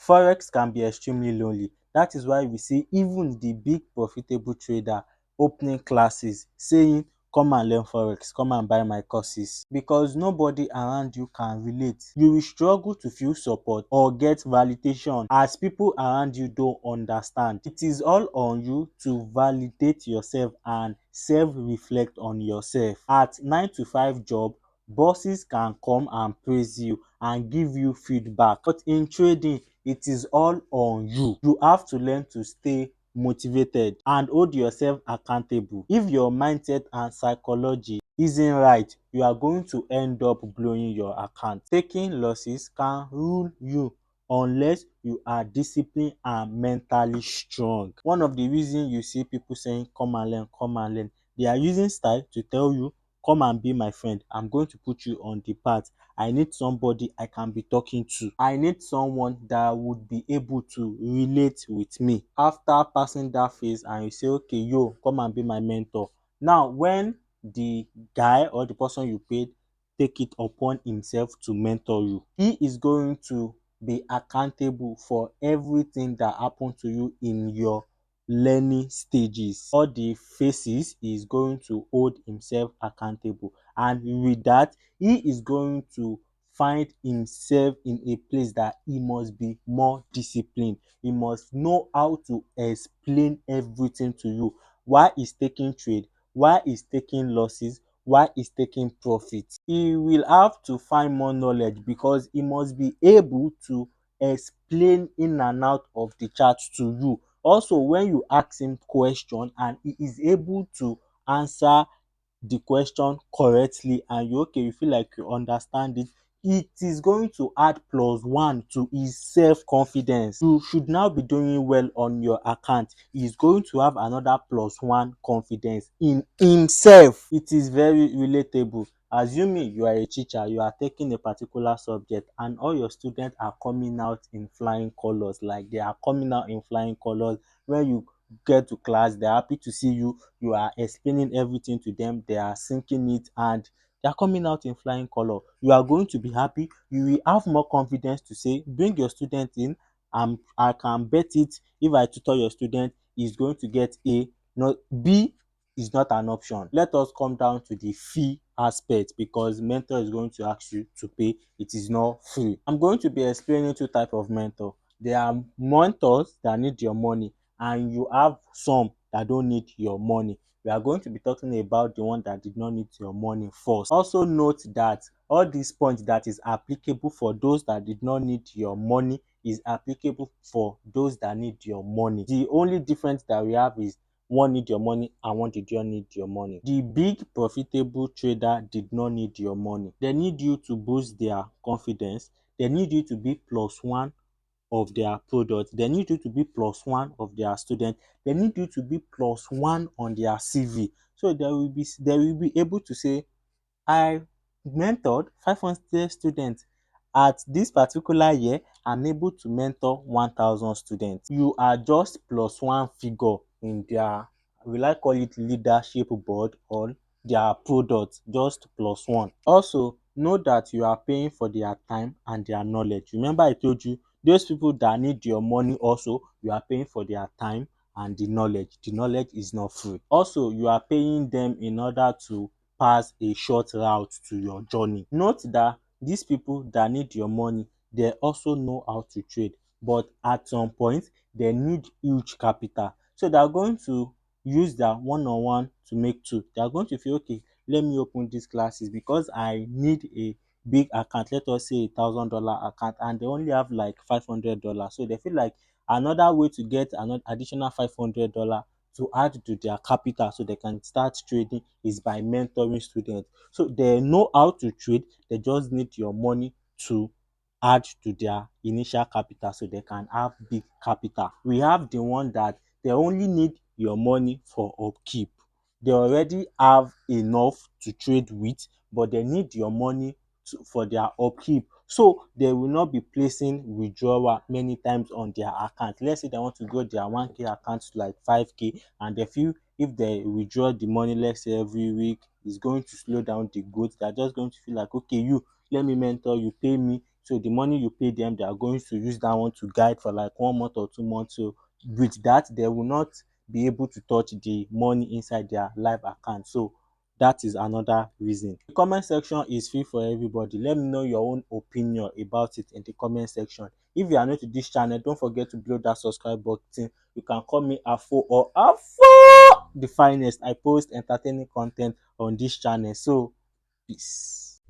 Forex can be extremely lonely. That is why we see even the big profitable trader opening classes saying, come and learn Forex, come and buy my courses, because nobody around you can relate. You will struggle to feel support or get validation as people around you don't understand. It is all on you to validate yourself and self-reflect on yourself. At 9 to 5 job, bosses can come and praise you and give you feedback, but in trading it is all on you. You have to learn to stay motivated and hold yourself accountable. If your mindset and psychology isn't right, you are going to end up blowing your account. Taking losses can rule you unless you are disciplined and mentally strong. One of the reasons you see people saying come and learn, come and learn, they are using style to tell you, come and be my friend, I'm going to put you on the path. I need somebody I can be talking to. I need someone that would be able to relate with me. After passing that phase and you say, okay, yo, come and be my mentor. Now, when the guy or the person you paid take it upon himself to mentor you, he is going to be accountable for everything that happened to you in your learning stages. All the phases he is going to hold himself accountable, and with that he is going to find himself in a place that he must be more disciplined. He must know how to explain everything to you. Why he's taking trade, why he's taking losses, why he's taking profits. He will have to find more knowledge because he must be able to explain in and out of the chart to you. Also, when you ask him question and he is able to answer the question correctly and you feel like you understand it, it is going to add +1 to his self-confidence. You should now be doing well on your account. He is going to have another +1 confidence in himself. It is very relatable. Assuming you are a teacher, you are taking a particular subject and all your students are coming out in flying colors, like they are coming out in flying colors. When you get to class, they're happy to see you, you are explaining everything to them, they are sinking it and they are coming out in flying color. You are going to be happy, you will have more confidence to say, bring your student in, I can bet it if I tutor your student, he's going to get A. Not B is not an option. Let us come down to the fee aspect because mentor is going to ask you to pay. It is not free. I'm going to be explaining two types of mentor. There are mentors that need your money and you have some that don't need your money. We are going to be talking about the one that did not need your money first. Also note that all these points that is applicable for those that did not need your money is applicable for those that need your money. The only difference that we have is one need your money and one did not need your money. The big profitable trader did not need your money. They need you to boost their confidence. They need you to be +1 of their product. They need you to be +1 of their student. They need you to be +1 on their CV. So they will be able to say, I mentored 500 students. At this particular year, I'm able to mentor 1,000 students. You are just +1 figure in their, will I call it leadership board or their product, just +1. Also, know that you are paying for their time and their knowledge. Remember I told you, those people that need your money also, you are paying for their time and the knowledge. The knowledge is not free. Also, you are paying them in order to pass a short route to your journey. Note that these people that need your money, they also know how to trade, but at some point they need huge capital. So they are going to use their one-on-one to make two. They are going to feel, okay, let me open these classes because I need a big account, let us say $1,000 account, and they only have like $500. So they feel like another way to get another additional $500 to add to their capital so they can start trading is by mentoring students. So they know how to trade, they just need your money to add to their initial capital so they can have big capital. We have the one that they only need your money for upkeep. They already have enough to trade with, but they need your money for their upkeep. So they will not be placing withdrawal many times on their account. Let's say they want to grow their 1K account to like 5K and they feel if they withdraw the money, let's say every week, it's going to slow down the growth. They're just going to feel like, okay, you let me mentor you, pay me So the money you pay them, they are going to use that one to guide for like 1 month or 2 months. So with that, they will not be able to touch the money inside their live account. So that is another reason. The comment section is free for everybody. Let me know your own opinion about it in the comment section. If you are new to this channel, don't forget to blow that subscribe button. You can call me Afo or Afo the finest. I post entertaining content on this channel. So peace.